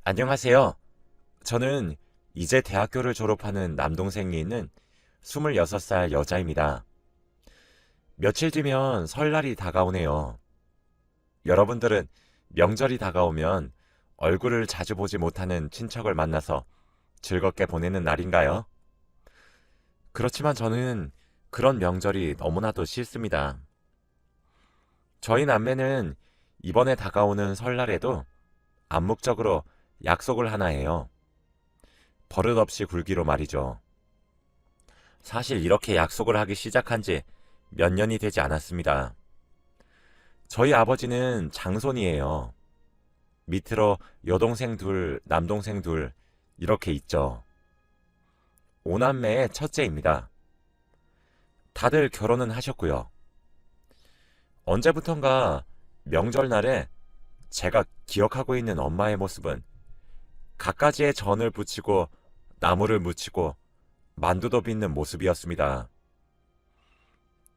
안녕하세요. 저는 이제 대학교를 졸업하는 남동생이 있는 26살 여자입니다. 며칠 뒤면 설날이 다가오네요. 여러분들은 명절이 다가오면 얼굴을 자주 보지 못하는 친척을 만나서 즐겁게 보내는 날인가요? 그렇지만 저는 그런 명절이 너무나도 싫습니다. 저희 남매는 이번에 다가오는 설날에도 암묵적으로 약속을 하나 해요. 버릇없이 굴기로 말이죠. 사실 이렇게 약속을 하기 시작한 지 몇 년이 되지 않았습니다. 저희 아버지는 장손이에요. 밑으로 여동생 둘, 남동생 둘, 이렇게 있죠. 오남매의 첫째입니다. 다들 결혼은 하셨고요. 언제부턴가 명절날에 제가 기억하고 있는 엄마의 모습은 갖가지의 전을 부치고 나무를 묻히고 만두도 빚는 모습이었습니다.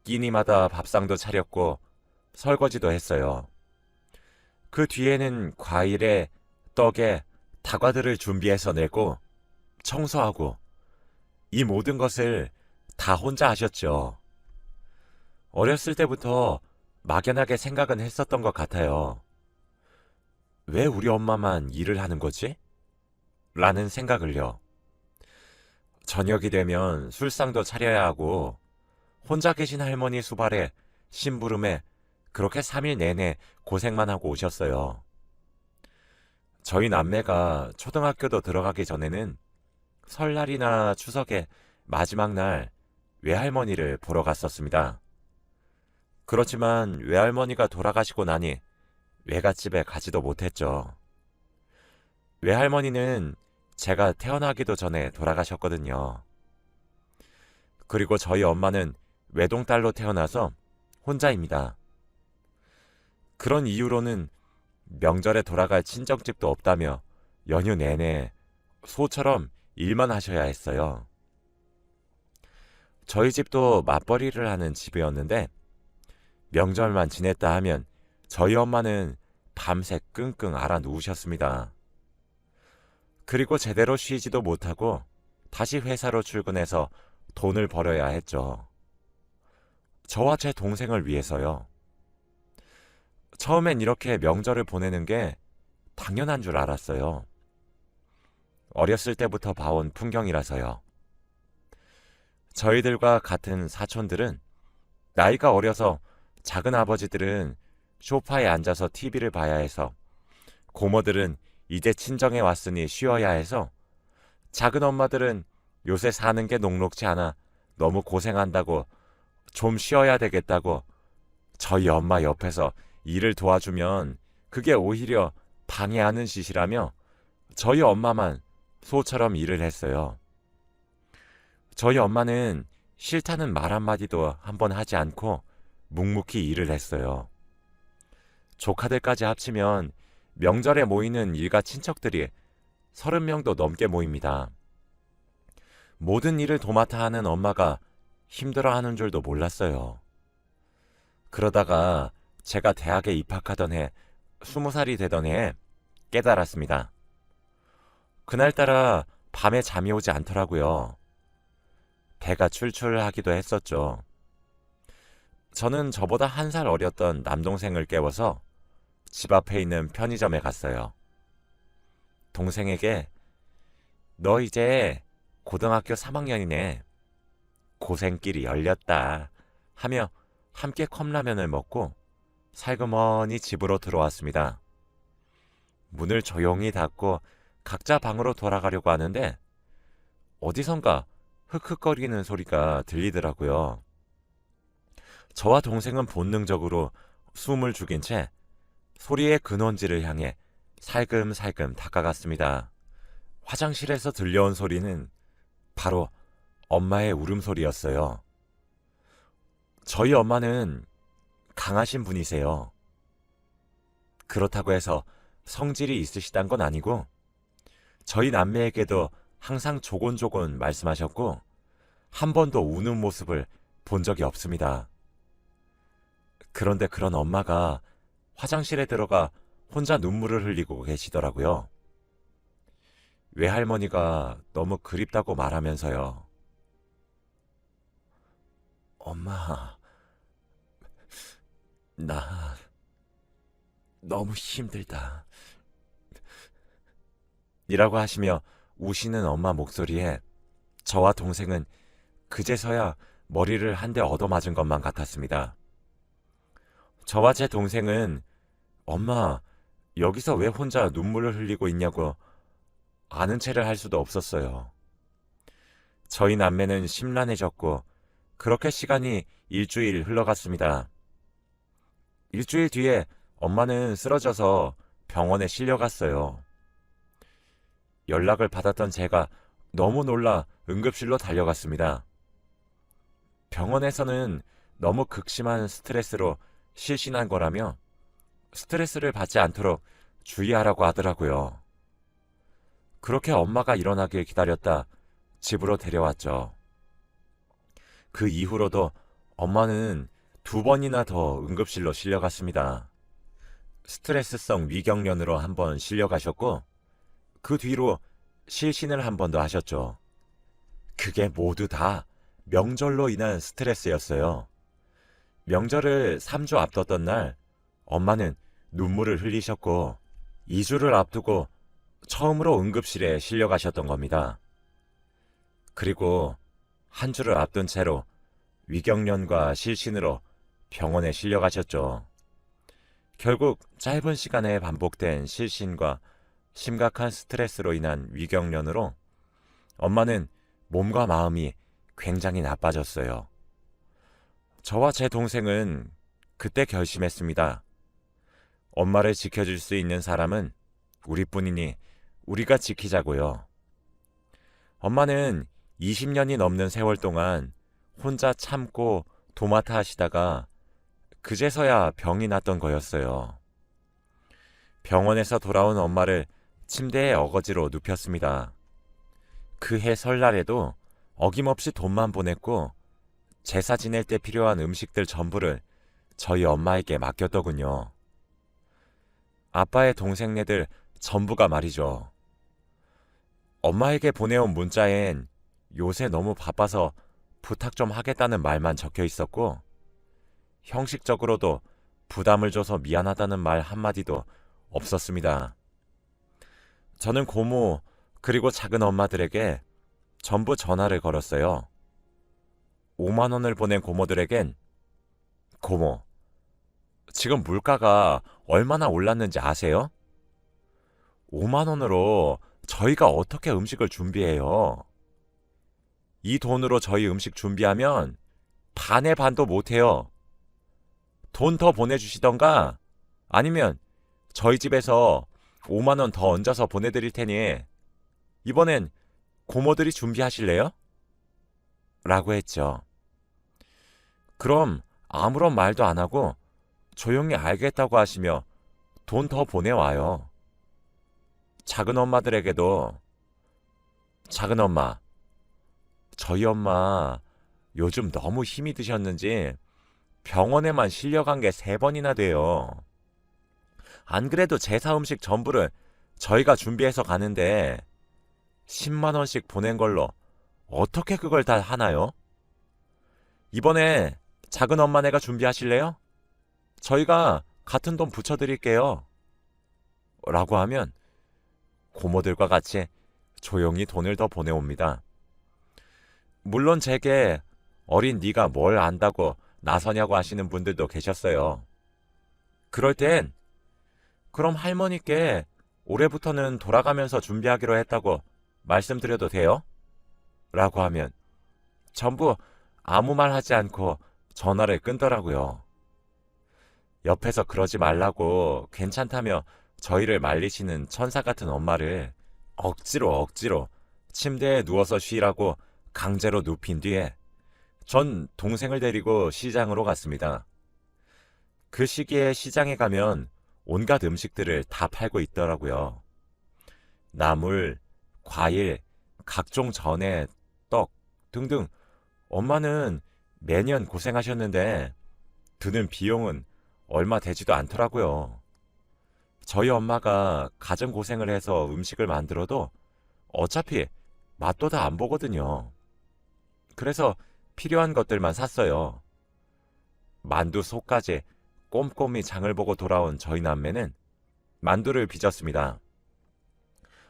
끼니마다 밥상도 차렸고 설거지도 했어요. 그 뒤에는 과일에 떡에 다과들을 준비해서 내고 청소하고 이 모든 것을 다 혼자 하셨죠. 어렸을 때부터 막연하게 생각은 했었던 것 같아요. 왜 우리 엄마만 일을 하는 거지? 라는 생각을요. 저녁이 되면 술상도 차려야 하고 혼자 계신 할머니 수발에 심부름에 그렇게 3일 내내 고생만 하고 오셨어요. 저희 남매가 초등학교도 들어가기 전에는 설날이나 추석에 마지막 날 외할머니를 보러 갔었습니다. 그렇지만 외할머니가 돌아가시고 나니 외갓집에 가지도 못했죠. 외할머니는 제가 태어나기도 전에 돌아가셨거든요. 그리고 저희 엄마는 외동딸로 태어나서 혼자입니다. 그런 이유로는 명절에 돌아갈 친정집도 없다며 연휴 내내 소처럼 일만 하셔야 했어요. 저희 집도 맞벌이를 하는 집이었는데 명절만 지냈다 하면 저희 엄마는 밤새 끙끙 앓아 누우셨습니다. 그리고 제대로 쉬지도 못하고 다시 회사로 출근해서 돈을 벌어야 했죠. 저와 제 동생을 위해서요. 처음엔 이렇게 명절을 보내는 게 당연한 줄 알았어요. 어렸을 때부터 봐온 풍경이라서요. 저희들과 같은 사촌들은 나이가 어려서 작은 아버지들은 소파에 앉아서 TV를 봐야 해서 고모들은 이제 친정에 왔으니 쉬어야 해서 작은 엄마들은 요새 사는 게 녹록지 않아 너무 고생한다고 좀 쉬어야 되겠다고 저희 엄마 옆에서 일을 도와주면 그게 오히려 방해하는 짓이라며 저희 엄마만 소처럼 일을 했어요. 저희 엄마는 싫다는 말 한마디도 한번 하지 않고 묵묵히 일을 했어요. 조카들까지 합치면 명절에 모이는 일가 친척들이 30명도 넘게 모입니다. 모든 일을 도맡아 하는 엄마가 힘들어하는 줄도 몰랐어요. 그러다가 제가 대학에 입학하던 해 20살이 되던 해에 깨달았습니다. 그날따라 밤에 잠이 오지 않더라고요. 배가 출출하기도 했었죠. 저는 저보다 1살 어렸던 남동생을 깨워서 집 앞에 있는 편의점에 갔어요. 동생에게 너 이제 고등학교 3학년이네. 고생길이 열렸다. 하며 함께 컵라면을 먹고 살그머니 집으로 들어왔습니다. 문을 조용히 닫고 각자 방으로 돌아가려고 하는데 어디선가 흑흑거리는 소리가 들리더라고요. 저와 동생은 본능적으로 숨을 죽인 채 소리의 근원지를 향해 살금살금 다가갔습니다. 화장실에서 들려온 소리는 바로 엄마의 울음소리였어요. 저희 엄마는 강하신 분이세요. 그렇다고 해서 성질이 있으시단 건 아니고 저희 남매에게도 항상 조곤조곤 말씀하셨고 한 번도 우는 모습을 본 적이 없습니다. 그런데 그런 엄마가 화장실에 들어가 혼자 눈물을 흘리고 계시더라고요. 외할머니가 너무 그립다고 말하면서요. 엄마, 나 너무 힘들다. 이라고 하시며 우시는 엄마 목소리에 저와 동생은 그제서야 머리를 한 대 얻어맞은 것만 같았습니다. 저와 제 동생은 엄마, 여기서 왜 혼자 눈물을 흘리고 있냐고 아는 체를 할 수도 없었어요. 저희 남매는 심란해졌고 그렇게 시간이 일주일 흘러갔습니다. 일주일 뒤에 엄마는 쓰러져서 병원에 실려갔어요. 연락을 받았던 제가 너무 놀라 응급실로 달려갔습니다. 병원에서는 너무 극심한 스트레스로 실신한 거라며 스트레스를 받지 않도록 주의하라고 하더라고요. 그렇게 엄마가 일어나길 기다렸다 집으로 데려왔죠. 그 이후로도 엄마는 2번이나 더 응급실로 실려갔습니다. 스트레스성 위경련으로 한 번 실려가셨고 그 뒤로 실신을 한 번 더 하셨죠. 그게 모두 다 명절로 인한 스트레스였어요. 명절을 3주 앞뒀던 날 엄마는 눈물을 흘리셨고 2주를 앞두고 처음으로 응급실에 실려가셨던 겁니다. 그리고 한 주를 앞둔 채로 위경련과 실신으로 병원에 실려가셨죠. 결국 짧은 시간에 반복된 실신과 심각한 스트레스로 인한 위경련으로 엄마는 몸과 마음이 굉장히 나빠졌어요. 저와 제 동생은 그때 결심했습니다. 엄마를 지켜줄 수 있는 사람은 우리뿐이니 우리가 지키자고요. 엄마는 20년이 넘는 세월 동안 혼자 참고 도맡아 하시다가 그제서야 병이 났던 거였어요. 병원에서 돌아온 엄마를 침대에 어거지로 눕혔습니다. 그해 설날에도 어김없이 돈만 보냈고 제사 지낼 때 필요한 음식들 전부를 저희 엄마에게 맡겼더군요. 아빠의 동생네들 전부가 말이죠. 엄마에게 보내온 문자엔 요새 너무 바빠서 부탁 좀 하겠다는 말만 적혀 있었고 형식적으로도 부담을 줘서 미안하다는 말 한마디도 없었습니다. 저는 고모 그리고 작은 엄마들에게 전부 전화를 걸었어요. 5만 원을 보낸 고모들에겐 고모, 지금 물가가 얼마나 올랐는지 아세요? 5만 원으로 저희가 어떻게 음식을 준비해요? 이 돈으로 저희 음식 준비하면 반의 반도 못해요. 돈 더 보내주시던가 아니면 저희 집에서 5만 원 더 얹어서 보내드릴 테니 이번엔 고모들이 준비하실래요? 라고 했죠. 그럼 아무런 말도 안 하고 조용히 알겠다고 하시며 돈 더 보내와요. 작은 엄마들에게도 작은 엄마, 저희 엄마 요즘 너무 힘이 드셨는지 병원에만 실려간 게 3번이나 돼요. 안 그래도 제사 음식 전부를 저희가 준비해서 가는데 10만 원씩 보낸 걸로 어떻게 그걸 다 하나요? 이번에 작은 엄마네가 준비하실래요? 저희가 같은 돈 붙여드릴게요. 라고 하면 고모들과 같이 조용히 돈을 더 보내옵니다. 물론 제게 어린 네가 뭘 안다고 나서냐고 하시는 분들도 계셨어요. 그럴 땐 그럼 할머니께 올해부터는 돌아가면서 준비하기로 했다고 말씀드려도 돼요? 라고 하면 전부 아무 말 하지 않고 전화를 끊더라고요. 옆에서 그러지 말라고 괜찮다며 저희를 말리시는 천사 같은 엄마를 억지로 침대에 누워서 쉬라고 강제로 눕힌 뒤에 전 동생을 데리고 시장으로 갔습니다. 그 시기에 시장에 가면 온갖 음식들을 다 팔고 있더라고요. 나물, 과일, 각종 전에, 떡 등등 엄마는 매년 고생하셨는데 드는 비용은 얼마 되지도 않더라고요. 저희 엄마가 가정 고생을 해서 음식을 만들어도 어차피 맛도 다 안 보거든요. 그래서 필요한 것들만 샀어요. 만두 속까지 꼼꼼히 장을 보고 돌아온 저희 남매는 만두를 빚었습니다.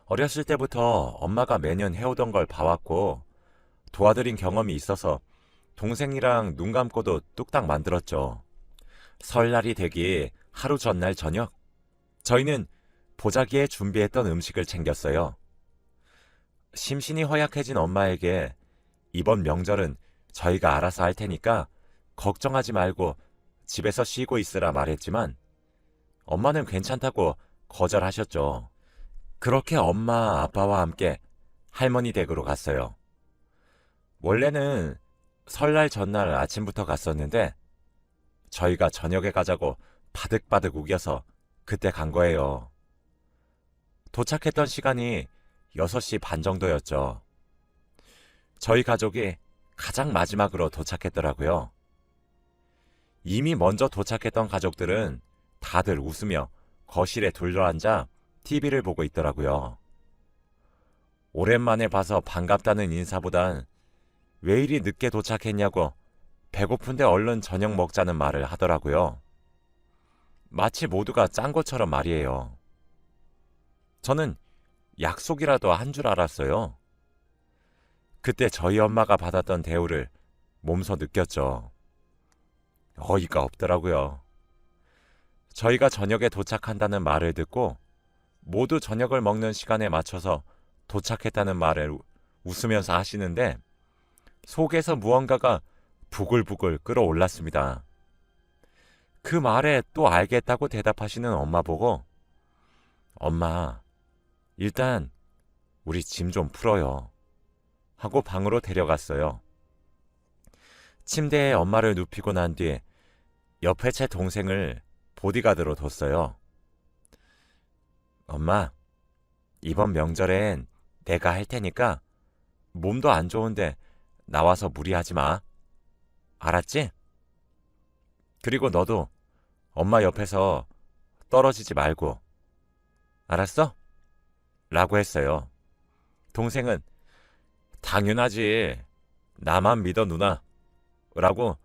어렸을 때부터 엄마가 매년 해오던 걸 봐왔고 도와드린 경험이 있어서 동생이랑 눈 감고도 뚝딱 만들었죠. 설날이 되기 하루 전날 저녁, 저희는 보자기에 준비했던 음식을 챙겼어요. 심신이 허약해진 엄마에게 이번 명절은 저희가 알아서 할 테니까 걱정하지 말고 집에서 쉬고 있으라 말했지만 엄마는 괜찮다고 거절하셨죠. 그렇게 엄마, 아빠와 함께 할머니 댁으로 갔어요. 원래는 설날 전날 아침부터 갔었는데 저희가 저녁에 가자고 바득바득 우겨서 그때 간 거예요. 도착했던 시간이 6시 반 정도였죠. 저희 가족이 가장 마지막으로 도착했더라고요. 이미 먼저 도착했던 가족들은 다들 웃으며 거실에 둘러앉아 TV를 보고 있더라고요. 오랜만에 봐서 반갑다는 인사보단 왜 이리 늦게 도착했냐고 배고픈데 얼른 저녁 먹자는 말을 하더라고요. 마치 모두가 짠 것처럼 말이에요. 저는 약속이라도 한 줄 알았어요. 그때 저희 엄마가 받았던 대우를 몸소 느꼈죠. 어이가 없더라고요. 저희가 저녁에 도착한다는 말을 듣고 모두 저녁을 먹는 시간에 맞춰서 도착했다는 말을 웃으면서 하시는데 속에서 무언가가 부글부글 끓어올랐습니다. 그 말에 또 알겠다고 대답하시는 엄마 보고 엄마, 일단 우리 짐 좀 풀어요 하고 방으로 데려갔어요. 침대에 엄마를 눕히고 난 뒤 옆에 제 동생을 보디가드로 뒀어요. 엄마, 이번 명절엔 내가 할 테니까 몸도 안 좋은데 나와서 무리하지 마. 알았지? 그리고 너도 엄마 옆에서 떨어지지 말고. 알았어? 라고 했어요. 동생은 당연하지. 나만 믿어 누나. 라고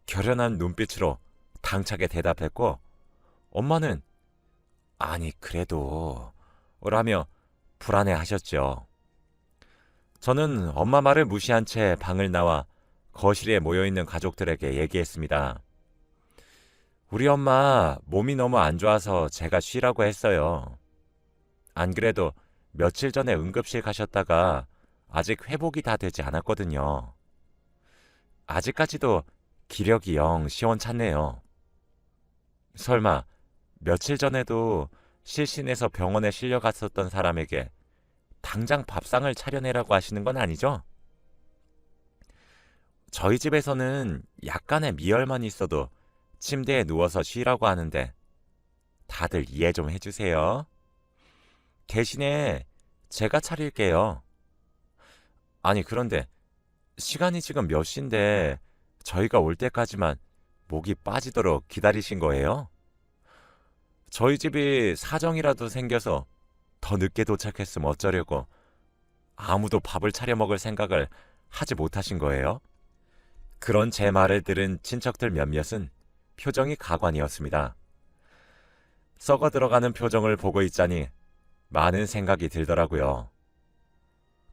결연한 눈빛으로 당차게 대답했고 엄마는 아니 그래도 라며 불안해하셨죠. 저는 엄마 말을 무시한 채 방을 나와 거실에 모여있는 가족들에게 얘기했습니다. 우리 엄마 몸이 너무 안 좋아서 제가 쉬라고 했어요. 안 그래도 며칠 전에 응급실 가셨다가 아직 회복이 다 되지 않았거든요. 아직까지도 기력이 영 시원찮네요. 설마 며칠 전에도 실신해서 병원에 실려갔었던 사람에게 당장 밥상을 차려내라고 하시는 건 아니죠? 저희 집에서는 약간의 미열만 있어도 침대에 누워서 쉬라고 하는데 다들 이해 좀 해주세요. 대신에 제가 차릴게요. 아니 그런데 시간이 지금 몇 시인데 저희가 올 때까지만 목이 빠지도록 기다리신 거예요? 저희 집이 사정이라도 생겨서 더 늦게 도착했으면 어쩌려고 아무도 밥을 차려 먹을 생각을 하지 못하신 거예요? 그런 제 말을 들은 친척들 몇몇은 표정이 가관이었습니다. 썩어 들어가는 표정을 보고 있자니 많은 생각이 들더라고요.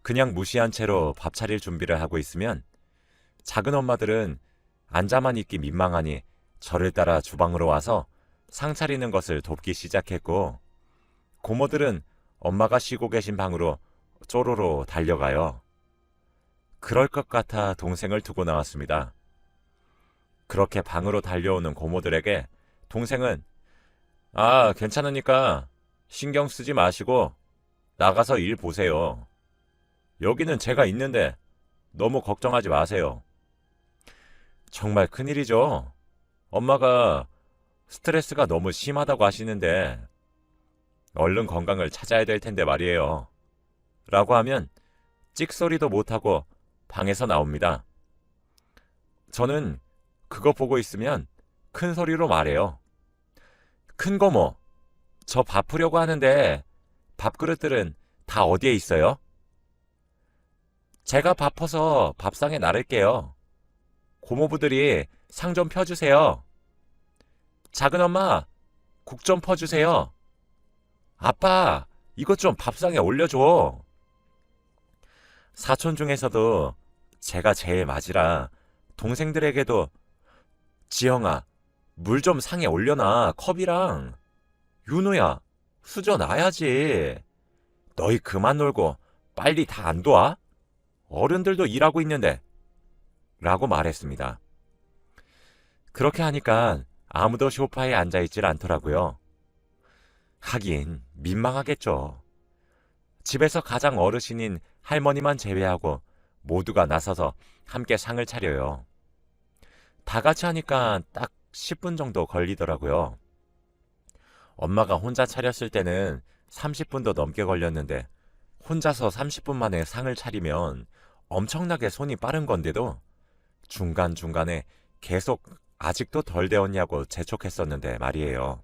그냥 무시한 채로 밥 차릴 준비를 하고 있으면 작은 엄마들은 앉아만 있기 민망하니 저를 따라 주방으로 와서 상 차리는 것을 돕기 시작했고 고모들은 엄마가 쉬고 계신 방으로 쪼로로 달려가요. 그럴 것 같아 동생을 두고 나왔습니다. 그렇게 방으로 달려오는 고모들에게 동생은 괜찮으니까 신경 쓰지 마시고 나가서 일 보세요. 여기는 제가 있는데 너무 걱정하지 마세요. 정말 큰일이죠. 엄마가 스트레스가 너무 심하다고 하시는데 얼른 건강을 찾아야 될 텐데 말이에요. 라고 하면 찍소리도 못하고 방에서 나옵니다. 저는 그거 보고 있으면 큰 소리로 말해요. 큰 고모, 저 밥 풀려고 하는데 밥그릇들은 다 어디에 있어요? 제가 바빠서 밥상에 나를게요. 고모부들이 상 좀 펴주세요. 작은엄마, 국 좀 퍼주세요. 아빠, 이것 좀 밥상에 올려줘. 사촌 중에서도 제가 제일 맞이라 동생들에게도 지영아, 물 좀 상에 올려놔, 컵이랑. 윤우야, 수저 놔야지. 너희 그만 놀고 빨리 다 안 도와? 어른들도 일하고 있는데. 라고 말했습니다. 그렇게 하니까 아무도 소파에 앉아있질 않더라고요. 하긴 민망하겠죠. 집에서 가장 어르신인 할머니만 제외하고 모두가 나서서 함께 상을 차려요. 다 같이 하니까 딱 10분 정도 걸리더라고요. 엄마가 혼자 차렸을 때는 30분도 넘게 걸렸는데 혼자서 30분 만에 상을 차리면 엄청나게 손이 빠른 건데도 중간중간에 계속 아직도 덜 데웠냐고 재촉했었는데 말이에요.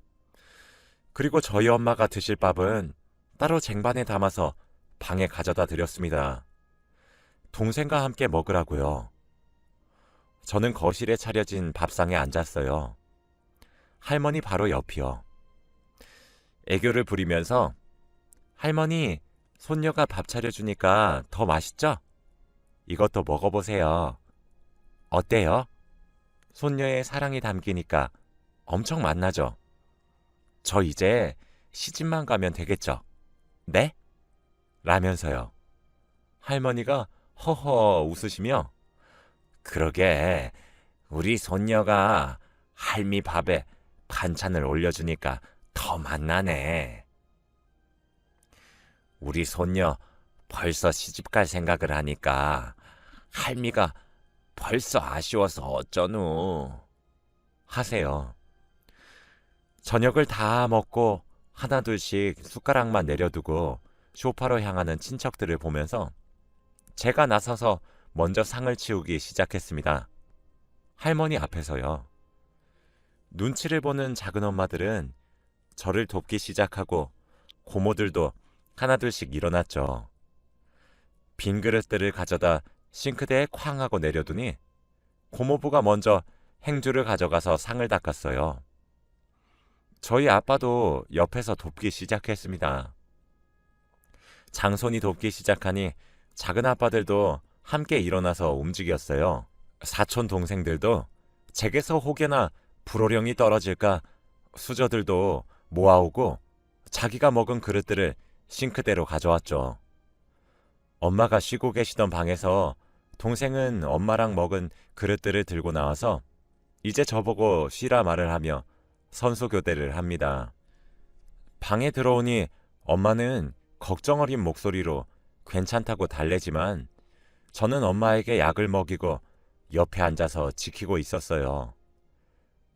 그리고 저희 엄마가 드실 밥은 따로 쟁반에 담아서 방에 가져다 드렸습니다. 동생과 함께 먹으라고요. 저는 거실에 차려진 밥상에 앉았어요. 할머니 바로 옆이요. 애교를 부리면서 할머니, 손녀가 밥 차려주니까 더 맛있죠? 이것도 먹어보세요. 어때요? 손녀의 사랑이 담기니까 엄청 맛나죠? 저 이제 시집만 가면 되겠죠? 네? 라면서요. 할머니가 허허 웃으시며 그러게 우리 손녀가 할미 밥에 반찬을 올려주니까 더 맛나네. 우리 손녀 벌써 시집갈 생각을 하니까 할미가 벌써 아쉬워서 어쩌누 하세요. 저녁을 다 먹고 하나둘씩 숟가락만 내려두고 소파로 향하는 친척들을 보면서 제가 나서서 먼저 상을 치우기 시작했습니다. 할머니 앞에서요. 눈치를 보는 작은 엄마들은 저를 돕기 시작하고 고모들도 하나둘씩 일어났죠. 빈 그릇들을 가져다 싱크대에 쾅 하고 내려두니 고모부가 먼저 행주를 가져가서 상을 닦았어요. 저희 아빠도 옆에서 돕기 시작했습니다. 장손이 돕기 시작하니 작은 아빠들도 함께 일어나서 움직였어요. 사촌 동생들도 제게서 혹여나 불호령이 떨어질까 수저들도 모아오고 자기가 먹은 그릇들을 싱크대로 가져왔죠. 엄마가 쉬고 계시던 방에서 동생은 엄마랑 먹은 그릇들을 들고 나와서 이제 저보고 쉬라 말을 하며 선수교대를 합니다. 방에 들어오니 엄마는 걱정 어린 목소리로 괜찮다고 달래지만 저는 엄마에게 약을 먹이고 옆에 앉아서 지키고 있었어요.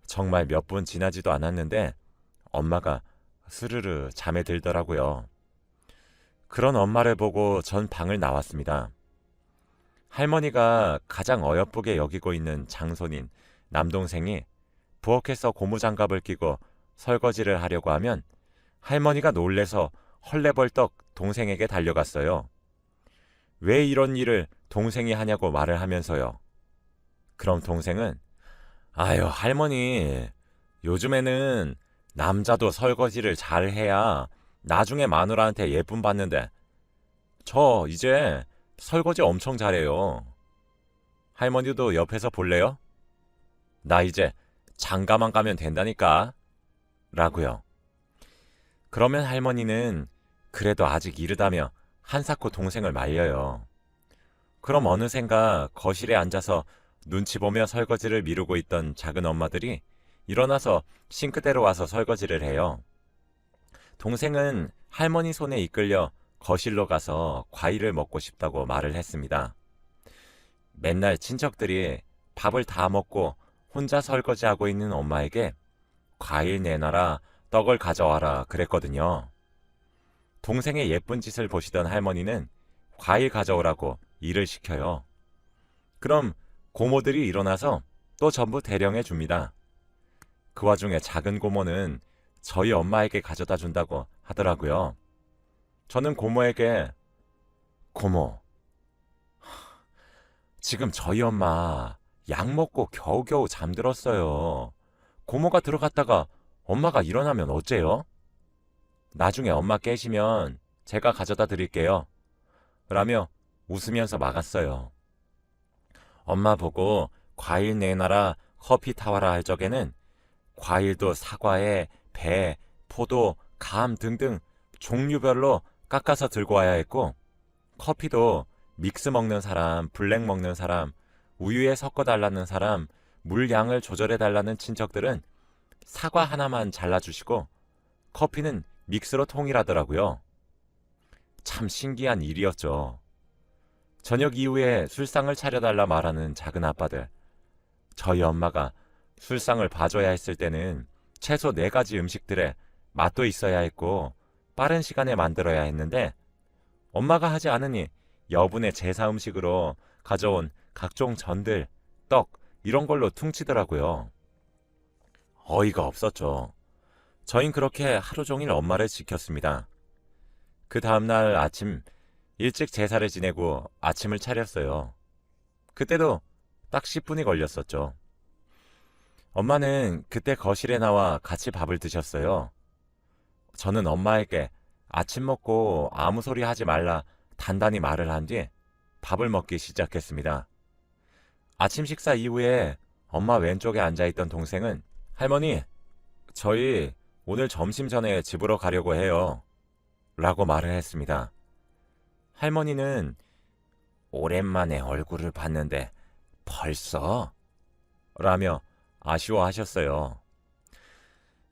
정말 몇 분 지나지도 않았는데 엄마가 스르르 잠에 들더라고요. 그런 엄마를 보고 전 방을 나왔습니다. 할머니가 가장 어여쁘게 여기고 있는 장손인 남동생이 부엌에서 고무장갑을 끼고 설거지를 하려고 하면 할머니가 놀래서 헐레벌떡 동생에게 달려갔어요. 왜 이런 일을 동생이 하냐고 말을 하면서요. 그럼 동생은 아유 할머니 요즘에는 남자도 설거지를 잘 해야 나중에 마누라한테 예쁨 받는데 저 이제 설거지 엄청 잘해요. 할머니도 옆에서 볼래요? 나 이제 장가만 가면 된다니까 라고요. 그러면 할머니는 그래도 아직 이르다며 한사코 동생을 말려요. 그럼 어느샌가 거실에 앉아서 눈치 보며 설거지를 미루고 있던 작은 엄마들이 일어나서 싱크대로 와서 설거지를 해요. 동생은 할머니 손에 이끌려 거실로 가서 과일을 먹고 싶다고 말을 했습니다. 맨날 친척들이 밥을 다 먹고 혼자 설거지하고 있는 엄마에게 과일 내놔라, 떡을 가져와라 그랬거든요. 동생의 예쁜 짓을 보시던 할머니는 과일 가져오라고 일을 시켜요. 그럼 고모들이 일어나서 또 전부 대령해 줍니다. 그 와중에 작은 고모는 저희 엄마에게 가져다 준다고 하더라고요. 저는 고모에게 고모, 지금 저희 엄마 약 먹고 겨우겨우 잠들었어요. 고모가 들어갔다가 엄마가 일어나면 어째요? 나중에 엄마 깨시면 제가 가져다 드릴게요. 라며 웃으면서 막았어요. 엄마 보고 과일 내놔라, 커피 타와라 할 적에는 과일도 사과에 배, 포도, 감 등등 종류별로 깎아서 들고 와야 했고, 커피도 믹스 먹는 사람, 블랙 먹는 사람, 우유에 섞어달라는 사람, 물량을 조절해달라는 친척들은 사과 하나만 잘라주시고 커피는 믹스로 통일하더라고요. 참 신기한 일이었죠. 저녁 이후에 술상을 차려달라 말하는 작은 아빠들. 저희 엄마가 술상을 봐줘야 했을 때는 최소 4가지 음식들에 맛도 있어야 했고 빠른 시간에 만들어야 했는데, 엄마가 하지 않으니 여분의 제사 음식으로 가져온 각종 전들, 떡 이런 걸로 퉁치더라고요. 어이가 없었죠. 저흰 그렇게 하루 종일 엄마를 지켰습니다. 그 다음날 아침 일찍 제사를 지내고 아침을 차렸어요. 그때도 딱 10분이 걸렸었죠. 엄마는 그때 거실에 나와 같이 밥을 드셨어요. 저는 엄마에게 아침 먹고 아무 소리 하지 말라 단단히 말을 한 뒤 밥을 먹기 시작했습니다. 아침 식사 이후에 엄마 왼쪽에 앉아있던 동생은 할머니, 저희 오늘 점심 전에 집으로 가려고 해요. 라고 말을 했습니다. 할머니는 오랜만에 얼굴을 봤는데 벌써? 라며 아쉬워하셨어요.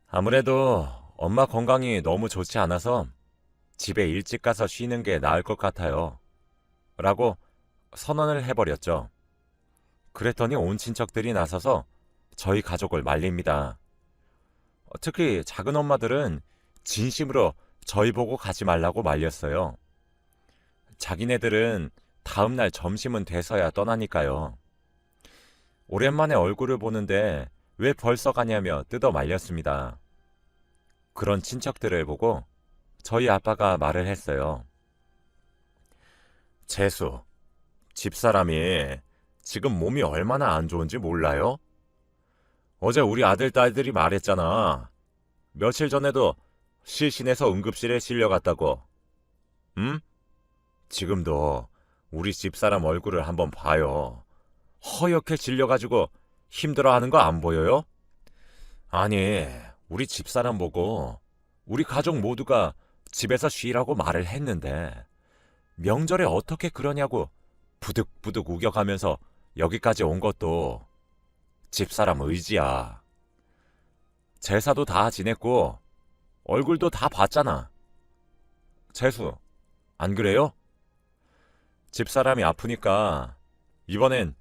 아무래도 엄마 건강이 너무 좋지 않아서 집에 일찍 가서 쉬는 게 나을 것 같아요. 라고 선언을 해버렸죠. 그랬더니 온 친척들이 나서서 저희 가족을 말립니다. 특히 작은 엄마들은 진심으로 저희 보고 가지 말라고 말렸어요. 자기네들은 다음날 점심은 돼서야 떠나니까요. 오랜만에 얼굴을 보는데 왜 벌써 가냐며 뜯어 말렸습니다. 그런 친척들을 보고 저희 아빠가 말을 했어요. 재수, 집사람이 지금 몸이 얼마나 안 좋은지 몰라요? 어제 우리 아들, 딸들이 말했잖아. 며칠 전에도 실신해서 응급실에 실려갔다고. 응? 지금도 우리 집사람 얼굴을 한번 봐요. 허옇게 질려가지고 힘들어하는 거 안 보여요? 아니, 우리 집사람 보고 우리 가족 모두가 집에서 쉬라고 말을 했는데 명절에 어떻게 그러냐고 부득부득 우겨가면서 여기까지 온 것도 집사람 의지야. 제사도 다 지냈고 얼굴도 다 봤잖아. 재수, 안 그래요? 집사람이 아프니까 이번엔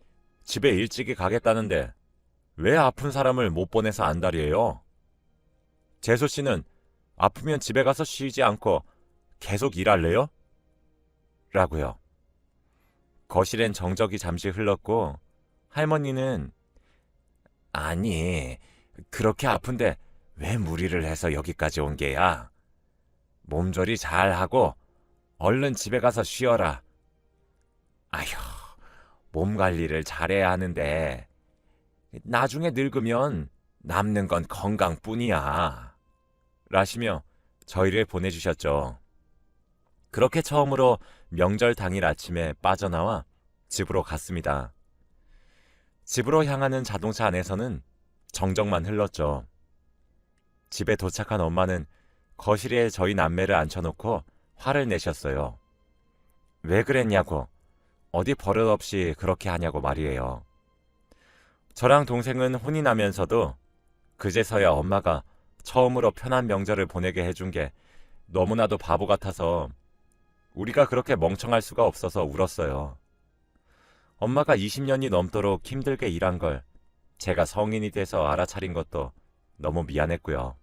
집에 일찍이 가겠다는데 왜 아픈 사람을 못 보내서 안달이에요? 재수 씨는 아프면 집에 가서 쉬지 않고 계속 일할래요? 라고요. 거실엔 정적이 잠시 흘렀고 할머니는 아니, 그렇게 아픈데 왜 무리를 해서 여기까지 온 게야? 몸조리 잘하고 얼른 집에 가서 쉬어라. 아휴, 몸 관리를 잘해야 하는데 나중에 늙으면 남는 건 건강뿐이야. 라시며 저희를 보내주셨죠. 그렇게 처음으로 명절 당일 아침에 빠져나와 집으로 갔습니다. 집으로 향하는 자동차 안에서는 정적만 흘렀죠. 집에 도착한 엄마는 거실에 저희 남매를 앉혀놓고 화를 내셨어요. 왜 그랬냐고, 어디 버릇없이 그렇게 하냐고 말이에요. 저랑 동생은 혼이 나면서도 그제서야 엄마가 처음으로 편한 명절을 보내게 해준 게 너무나도 바보 같아서 우리가 그렇게 멍청할 수가 없어서 울었어요. 엄마가 20년이 넘도록 힘들게 일한 걸 제가 성인이 돼서 알아차린 것도 너무 미안했고요.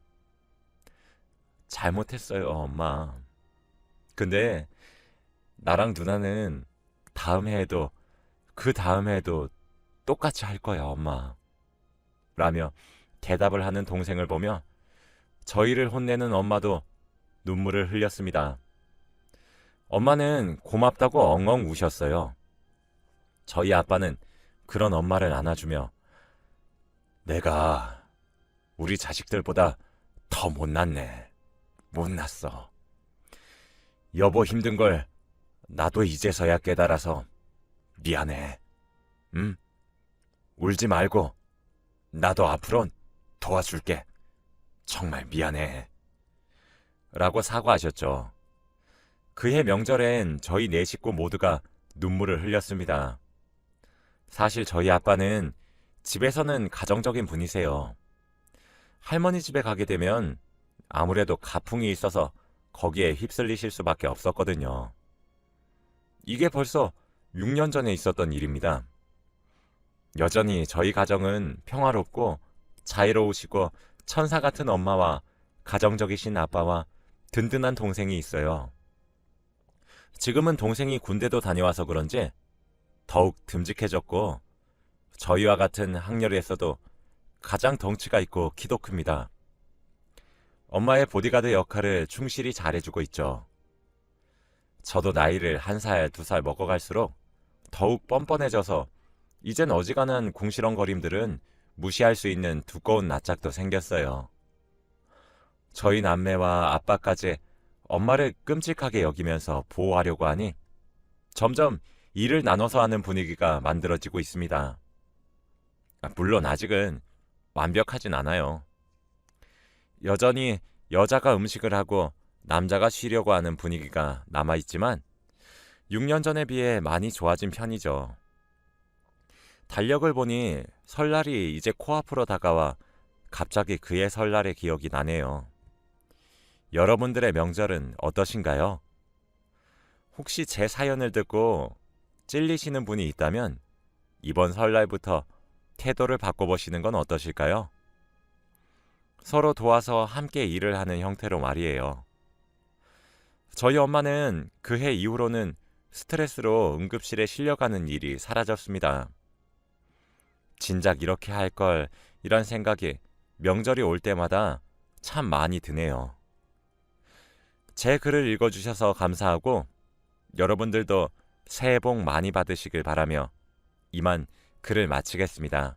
잘못했어요, 엄마. 근데 나랑 누나는 다음 해에도 그 다음 해에도 똑같이 할 거야, 엄마. 라며 대답을 하는 동생을 보며 저희를 혼내는 엄마도 눈물을 흘렸습니다. 엄마는 고맙다고 엉엉 우셨어요. 저희 아빠는 그런 엄마를 안아주며 내가 우리 자식들보다 더 못났네. 못났어. 여보 힘든 걸 나도 이제서야 깨달아서 미안해. 응? 울지 말고 나도 앞으론 도와줄게. 정말 미안해. 라고 사과하셨죠. 그해 명절엔 저희 네 식구 모두가 눈물을 흘렸습니다. 사실 저희 아빠는 집에서는 가정적인 분이세요. 할머니 집에 가게 되면 아무래도 가풍이 있어서 거기에 휩쓸리실 수밖에 없었거든요. 이게 벌써 6년 전에 있었던 일입니다. 여전히 저희 가정은 평화롭고 자유로우시고 천사 같은 엄마와 가정적이신 아빠와 든든한 동생이 있어요. 지금은 동생이 군대도 다녀와서 그런지 더욱 듬직해졌고 저희와 같은 학렬에서도 가장 덩치가 있고 키도 큽니다. 엄마의 보디가드 역할을 충실히 잘해주고 있죠. 저도 나이를 1살, 2살 먹어갈수록 더욱 뻔뻔해져서 이젠 어지간한 궁시렁거림들은 무시할 수 있는 두꺼운 낯짝도 생겼어요. 저희 남매와 아빠까지 엄마를 끔찍하게 여기면서 보호하려고 하니 점점 일을 나눠서 하는 분위기가 만들어지고 있습니다. 물론 아직은 완벽하진 않아요. 여전히 여자가 음식을 하고 남자가 쉬려고 하는 분위기가 남아있지만 6년 전에 비해 많이 좋아진 편이죠. 달력을 보니 설날이 이제 코앞으로 다가와 갑자기 그해 설날의 기억이 나네요. 여러분들의 명절은 어떠신가요? 혹시 제 사연을 듣고 찔리시는 분이 있다면 이번 설날부터 태도를 바꿔보시는 건 어떠실까요? 서로 도와서 함께 일을 하는 형태로 말이에요. 저희 엄마는 그해 이후로는 스트레스로 응급실에 실려가는 일이 사라졌습니다. 진작 이렇게 할 걸 이런 생각이 명절이 올 때마다 참 많이 드네요. 제 글을 읽어주셔서 감사하고 여러분들도 새해 복 많이 받으시길 바라며 이만 글을 마치겠습니다.